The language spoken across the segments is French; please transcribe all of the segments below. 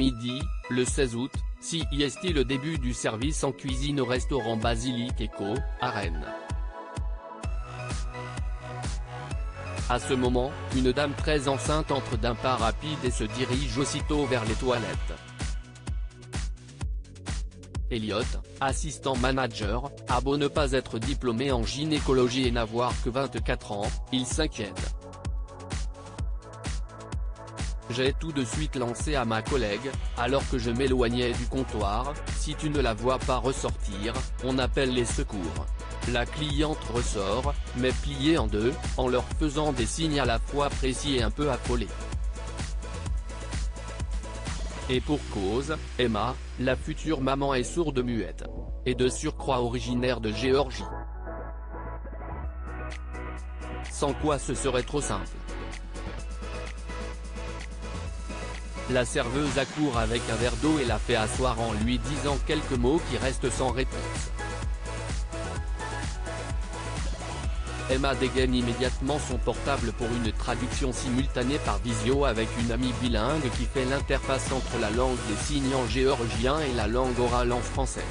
midi, le 16 août, CIST le début du service en cuisine au restaurant Basilic Eco, à Rennes. À ce moment, une dame très enceinte entre d'un pas rapide et se dirige aussitôt vers les toilettes. Elliot, assistant manager, a beau ne pas être diplômé en gynécologie et n'avoir que 24 ans, il s'inquiète. J'ai tout de suite lancé à ma collègue, alors que je m'éloignais du comptoir, si tu ne la vois pas ressortir, on appelle les secours. La cliente ressort, mais pliée en deux, en leur faisant des signes à la fois précis et un peu affolés. Et pour cause, Emma, la future maman est sourde-muette. Et de surcroît originaire de Géorgie. Sans quoi ce serait trop simple. La serveuse accourt avec un verre d'eau et la fait asseoir en lui disant quelques mots qui restent sans réponse. Emma dégaine immédiatement son portable pour une traduction simultanée par visio avec une amie bilingue qui fait l'interface entre la langue des signes en géorgien et la langue orale en français.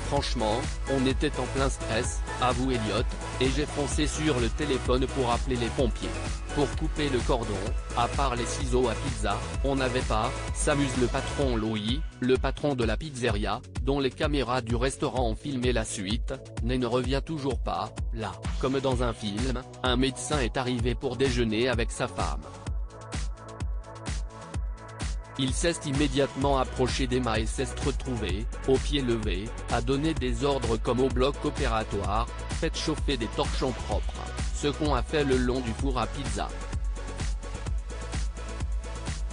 Franchement, on était en plein stress, avoue Elliot, et j'ai foncé sur le téléphone pour appeler les pompiers. Pour couper le cordon, à part les ciseaux à pizza, on n'avait pas, s'amuse le patron Louis, le patron de la pizzeria, dont les caméras du restaurant ont filmé la suite, ne revient toujours pas. Là, comme dans un film, un médecin est arrivé pour déjeuner avec sa femme. Il s'est immédiatement approché d'Emma et s'est retrouvé, au pied levé, à donner des ordres comme au bloc opératoire, faites chauffer des torchons propres, ce qu'on a fait le long du four à pizza.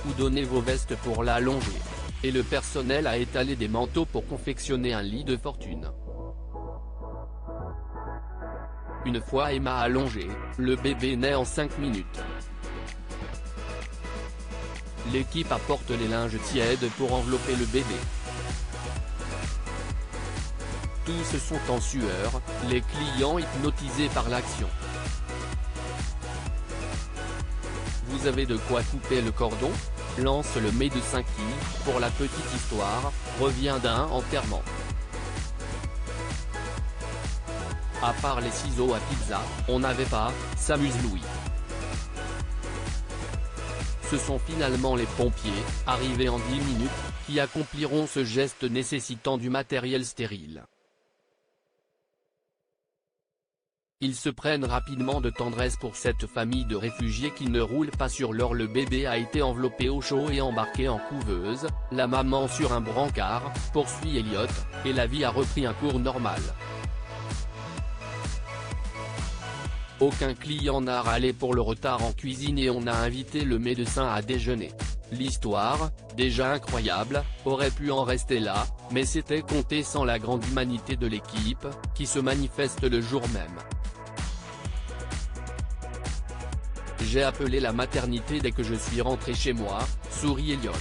Ou donnez vos vestes pour la allonger. Et le personnel a étalé des manteaux pour confectionner un lit de fortune. Une fois Emma allongée, le bébé naît en 5 minutes. L'équipe apporte les linges tièdes pour envelopper le bébé. Tous sont en sueur, les clients hypnotisés par l'action. Vous avez de quoi couper le cordon ? Lance le médecin qui, pour la petite histoire, revient d'un enterrement. À part les ciseaux à pizza, on n'avait pas, s'amuse Louis. Ce sont finalement les pompiers, arrivés en 10 minutes, qui accompliront ce geste nécessitant du matériel stérile. Ils se prennent rapidement de tendresse pour cette famille de réfugiés qui ne roule pas sur l'or. Le bébé a été enveloppé au chaud et embarqué en couveuse, la maman sur un brancard, poursuit Elliot, et la vie a repris un cours normal. Aucun client n'a râlé pour le retard en cuisine et on a invité le médecin à déjeuner. L'histoire, déjà incroyable, aurait pu en rester là, mais c'était compté sans la grande humanité de l'équipe, qui se manifeste le jour même. J'ai appelé la maternité dès que je suis rentré chez moi, sourit Elliot.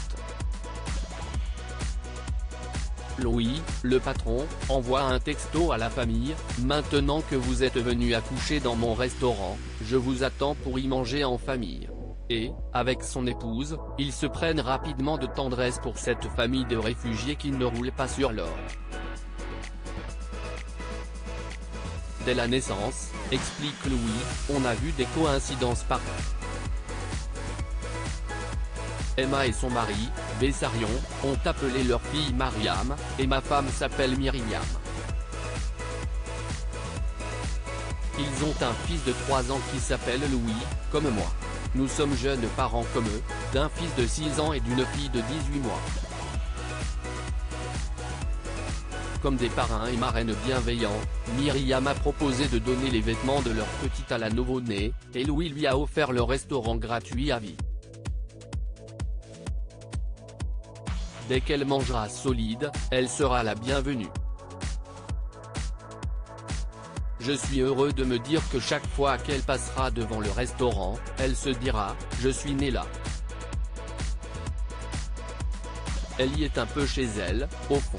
Louis, le patron, envoie un texto à la famille, maintenant que vous êtes venu accoucher dans mon restaurant, je vous attends pour y manger en famille. Et, avec son épouse, ils se prennent rapidement de tendresse pour cette famille de réfugiés qui ne roule pas sur l'or. Dès la naissance, explique Louis, on a vu des coïncidences partout. Emma et son mari, Bessarion, ont appelé leur fille Mariam, et ma femme s'appelle Myriam. Ils ont un fils de 3 ans qui s'appelle Louis, comme moi. Nous sommes jeunes parents comme eux, d'un fils de 6 ans et d'une fille de 18 mois. Comme des parrains et marraines bienveillants, Myriam a proposé de donner les vêtements de leur petite à la nouveau-née, et Louis lui a offert le restaurant gratuit à vie. Dès qu'elle mangera solide, elle sera la bienvenue. Je suis heureux de me dire que chaque fois qu'elle passera devant le restaurant, elle se dira « Je suis née là ». Elle y est un peu chez elle, au fond.